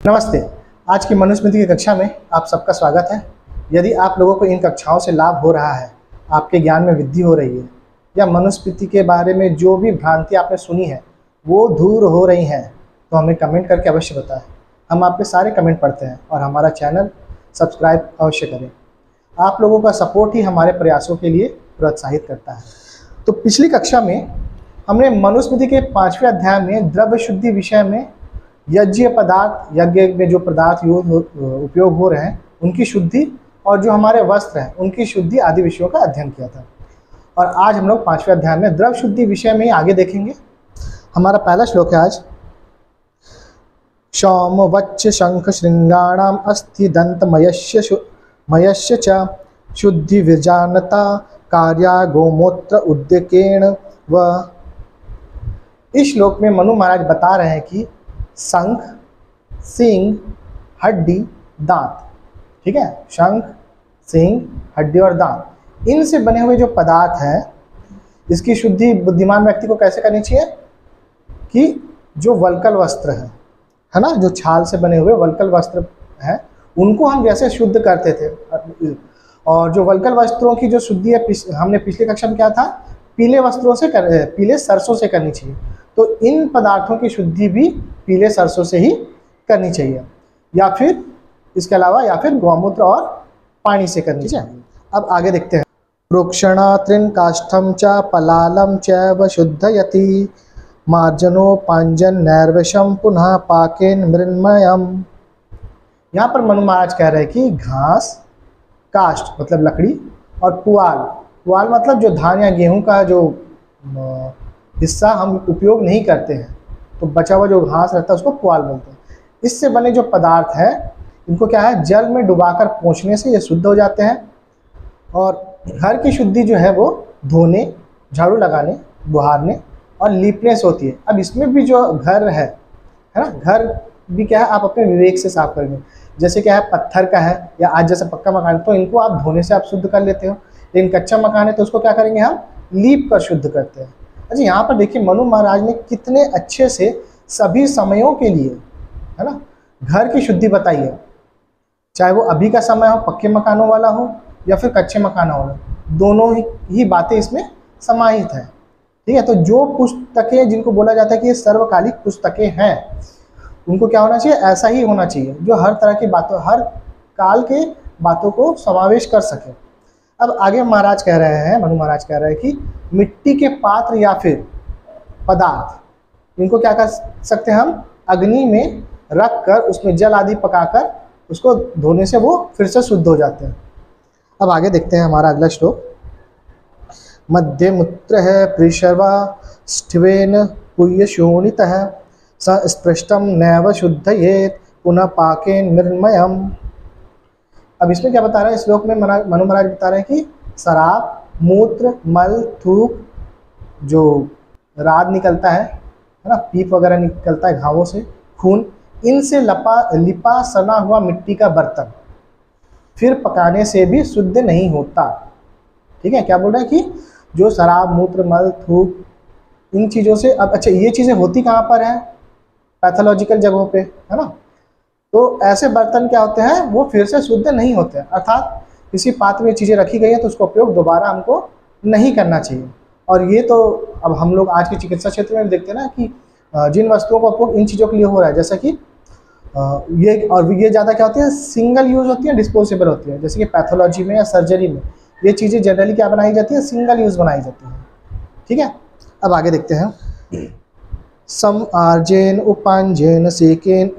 नमस्ते। आज की मनुस्मृति की कक्षा में आप सबका स्वागत है। यदि आप लोगों को इन कक्षाओं से लाभ हो रहा है, आपके ज्ञान में वृद्धि हो रही है, या मनुस्मृति के बारे में जो भी भ्रांति आपने सुनी है वो दूर हो रही हैं, तो हमें कमेंट करके अवश्य बताएं। हम आपके सारे कमेंट पढ़ते हैं और हमारा चैनल सब्सक्राइब अवश्य करें। आप लोगों का सपोर्ट ही हमारे प्रयासों के लिए प्रोत्साहित करता है। तो पिछली कक्षा में हमने मनुस्मृति के 5वें अध्याय में द्रव्य शुद्धि विषय में यज्ञ पदार्थ, यज्ञ में जो पदार्थ उपयोग हो रहे हैं उनकी शुद्धि और जो हमारे वस्त्र हैं उनकी शुद्धि आदि विषयों का अध्ययन किया था। और आज हम लोग 5वें अध्याय में द्रव्य शुद्धि विषय में ही आगे देखेंगे। हमारा पहला श्लोक है आज। शौम वच्च शंख श्रृंगाणाम अस्थि दंत मयस्य च शुद्धि विजानता कार्या गोमूत्र उद्यकेण व। इस श्लोक में मनु महाराज बता रहे हैं कि शंख, सींग, हड्डी, दांत, ठीक है, शंख, सींग, हड्डी और दांत, इनसे बने हुए जो पदार्थ हैं इसकी शुद्धि बुद्धिमान व्यक्ति को कैसे करनी चाहिए कि जो वल्कल वस्त्र है ना, जो छाल से बने हुए वल्कल वस्त्र हैं उनको हम जैसे शुद्ध करते थे, और जो वल्कल वस्त्रों की जो शुद्धि है हमने पिछली कक्षा में क्या था, पीले वस्त्रों से पीले सरसों से करनी चाहिए। तो इन पदार्थों की शुद्धि भी पीले सरसों से ही करनी चाहिए, या फिर इसके अलावा या फिर गौमूत्र और पानी से करनी चाहिए। अब आगे देखते हैं। प्रोक्षणा तृण काष्ठम च पलालम चैव शुद्धयति मार्जनो पांजन नैर्वशम पुनः पाकेन मृन्मयम। यहाँ पर मनु महाराज कह रहे हैं कि घास, काष्ठ मतलब लकड़ी, और पुआल मतलब जो धान या गेहूं का जो हिस्सा हम उपयोग नहीं करते हैं, तो बचा हुआ जो घास रहता है उसको पुआल बोलते हैं। इससे बने जो पदार्थ हैं इनको क्या है, जल में डुबाकर पोंछने से ये शुद्ध हो जाते हैं। और घर की शुद्धि जो है वो धोने, झाड़ू लगाने, बुहारने और लीपने से होती है। अब इसमें भी जो घर है ना, घर भी क्या है आप अपने विवेक से साफ करेंगे। जैसे क्या है, पत्थर का है या आज जैसे पक्का मकान है तो इनको आप धोने से आप शुद्ध कर लेते हो, लेकिन कच्चा मकान है तो उसको क्या करेंगे, हम लीप कर शुद्ध करते हैं। अच्छा, यहाँ पर देखिए मनु महाराज ने कितने अच्छे से सभी समयों के लिए, है ना, घर की शुद्धि बताई है। चाहे वो अभी का समय हो, पक्के मकानों वाला हो या फिर कच्चे मकानों वाला, दोनों ही बातें इसमें समाहित हैं। ठीक है, तो जो पुस्तकें जिनको बोला जाता है कि ये सर्वकालिक पुस्तकें हैं, उनको क्या होना चाहिए, ऐसा ही होना चाहिए जो हर तरह की बातों, हर काल के बातों को समावेश कर सके। अब आगे महाराज कह रहे हैं, मनु महाराज कह रहे हैं कि मिट्टी के पात्र या फिर पदार्थ, इनको क्या कर सकते हैं हम, अग्नि में रख कर उसमें जल आदि पकाकर उसको धोने से वो फिर से शुद्ध हो जाते हैं। अब आगे देखते हैं हमारा अगला श्लोक। मध्य मूत्र है प्रिशर्वा स्ठवेन पुण्य शोणितः स्पृष्टम नैव शुद्धयेत पुनः पाकेन मृन्मयम। अब इसमें क्या बता रहे हैं, इस श्लोक में मनु महाराज बता रहे हैं कि शराब, मूत्र, मल, थूक, जो राद निकलता है ना, पीप वगैरह निकलता है घावों से, खून, इनसे लिपा सना हुआ मिट्टी का बर्तन फिर पकाने से भी शुद्ध नहीं होता। ठीक है, क्या बोल रहे हैं कि जो शराब, मूत्र, मल, थूक, इन चीज़ों से, अब अच्छा ये चीज़ें होती कहाँ पर हैं, पैथोलॉजिकल जगहों पे, है ना। तो ऐसे बर्तन क्या होते हैं, वो फिर से शुद्ध नहीं होते हैं, अर्थात किसी पात्र में चीज़ें रखी गई हैं तो उसका उपयोग दोबारा हमको नहीं करना चाहिए। और ये तो अब हम लोग आज के चिकित्सा क्षेत्र में देखते हैं ना कि जिन वस्तुओं का उपयोग इन चीज़ों के लिए हो रहा है, जैसा कि ये ज़्यादा क्या होती है, सिंगल यूज़ होती है, डिस्पोजेबल होती है। जैसे कि पैथोलॉजी में या सर्जरी में ये चीज़ें जनरली क्या बनाई जाती है, सिंगल यूज़ बनाई जाती है। ठीक है, अब आगे देखते हैं। सम आर्जेन उपांजेन सेकेन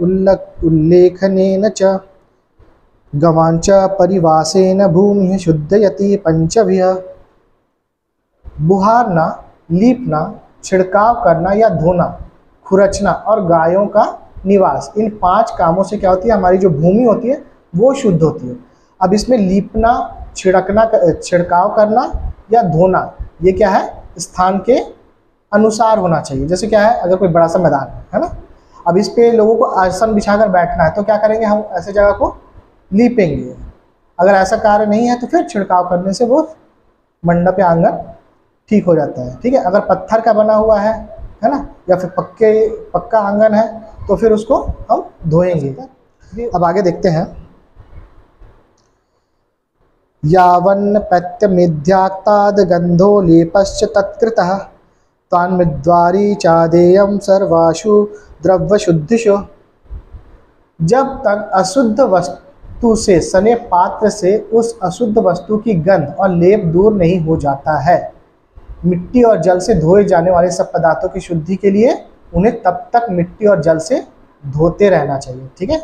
उल्लेखनेन च गवांच परिवासेन भूमि शुद्धयति पंचभिः। बुहारना, लीपना, छिड़काव करना या धोना, खुरचना और गायों का निवास, इन 5 कामों से क्या होती है, हमारी जो भूमि होती है वो शुद्ध होती है। अब इसमें लीपना, छिड़काव करना या धोना, ये क्या है, स्थान के अनुसार होना चाहिए। जैसे क्या है, अगर कोई बड़ा सा मैदान है ना, अब इस पे लोगों को आसन बिछाकर बैठना है तो क्या करेंगे, हम ऐसे जगह को लीपेंगे। अगर ऐसा कार्य नहीं है तो फिर छिड़काव करने से वो मंडप या आंगन ठीक हो जाता है। ठीक है, अगर पत्थर का बना हुआ है ना, या फिर पक्का आंगन है तो फिर उसको हम धोएंगे। अब आगे देखते हैं। यावन्न प्रत्यमिध्याक्ताद् गंधो लेपश्च तत्कृतः तान्मिद्वारी चादेयं सर्वाशु द्रव्यशुद्धिषु। जब तक अशुद्ध वस्तु से सने पात्र से उस अशुद्ध वस्तु की गंध और लेप दूर नहीं हो जाता है, मिट्टी और जल से धोए जाने वाले सब पदार्थों की शुद्धि के लिए उन्हें तब तक मिट्टी और जल से धोते रहना चाहिए। ठीक है,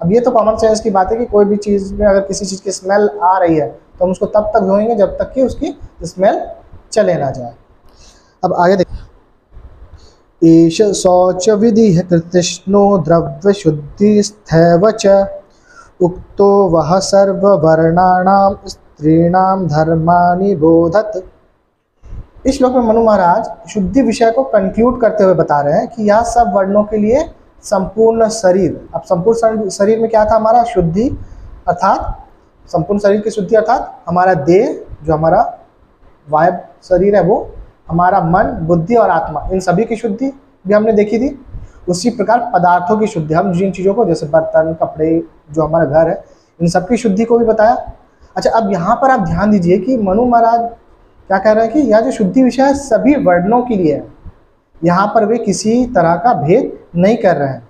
अब ये तो कॉमन सेंस की बात है कि कोई भी चीज़ में अगर किसी चीज़ की स्मेल आ रही है तो हम उसको तब तक धोएंगे जब तक कि उसकी स्मेल चले ना जाए। अब आगे देखिए। एष शौच विधि कृतृष्णो द्रव्य शुद्धि स्थैव च उक्तो वह सर्ववर्णानां स्त्रीणां धर्मानि बोधत। इस श्लोक में मनु महाराज शुद्धि विषय को कंक्लूड करते हुए बता रहे हैं कि यह सब वर्णों के लिए संपूर्ण शरीर। अब संपूर्ण शरीर में क्या था हमारा? शुद्धि, अर्थात संपूर्ण शरीर की शुद्धि अर्थात हमारा देह, जो हमारा वायु शरीर है, वो हमारा मन, बुद्धि और आत्मा, इन सभी की शुद्धि भी हमने देखी थी। उसी प्रकार पदार्थों की शुद्धि, हम जिन चीज़ों को, जैसे बर्तन, कपड़े, जो हमारा घर है, इन सब की शुद्धि को भी बताया। अच्छा, अब यहाँ पर आप ध्यान दीजिए कि मनु महाराज क्या कह रहे हैं कि यह जो शुद्धि विषय है सभी वर्णों के लिए है। यहाँ पर वे किसी तरह का भेद नहीं कर रहे हैं।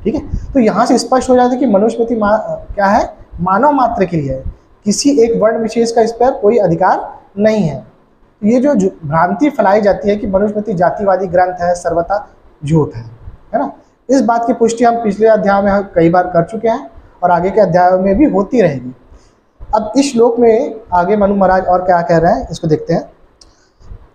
ठीक है, तो यहाँ से स्पष्ट हो जाता है कि मनुस्मृति क्या है? मानव मात्र के लिए है, किसी एक वर्ण विशेष का इस पर कोई अधिकार नहीं है। ये जो भ्रांति फैलाई जाती है कि मनुस्मृति जातिवादी ग्रंथ है, सर्वथा झूठ है ना। इस बात की पुष्टि हम पिछले अध्याय में कई बार कर चुके हैं और आगे के अध्यायों में भी होती रहेगी। अब इस श्लोक में आगे मनु महाराज और क्या कह रहे हैं, इसको देखते हैं।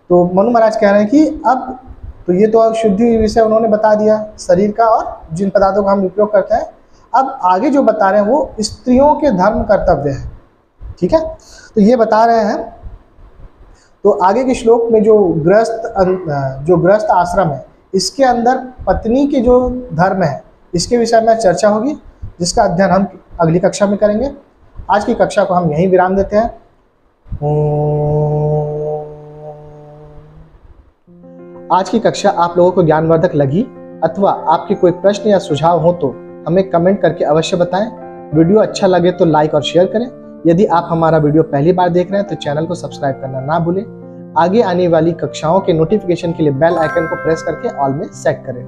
तो मनु महाराज कह रहे हैं कि अब तो ये तो शुद्धि विषय उन्होंने बता दिया शरीर का और जिन पदार्थों का हम उपयोग करते हैं। अब आगे जो बता रहे हैं वो स्त्रियों के धर्म कर्तव्य है। ठीक है, तो ये बता रहे हैं। तो आगे के श्लोक में जो गृहस्थ आश्रम है, इसके अंदर पत्नी के जो धर्म है, इसके विषय में चर्चा होगी, जिसका अध्ययन हम अगली कक्षा में करेंगे। आज की कक्षा को हम यहीं विराम देते हैं। आज की कक्षा आप लोगों को ज्ञानवर्धक लगी अथवा आपके कोई प्रश्न या सुझाव हो तो हमें कमेंट करके अवश्य बताएं। वीडियो अच्छा लगे तो लाइक और शेयर करें। यदि आप हमारा वीडियो पहली बार देख रहे हैं तो चैनल को सब्सक्राइब करना ना भूलें। आगे आने वाली कक्षाओं के नोटिफिकेशन के लिए बेल आइकन को प्रेस करके ऑल में सेट करें।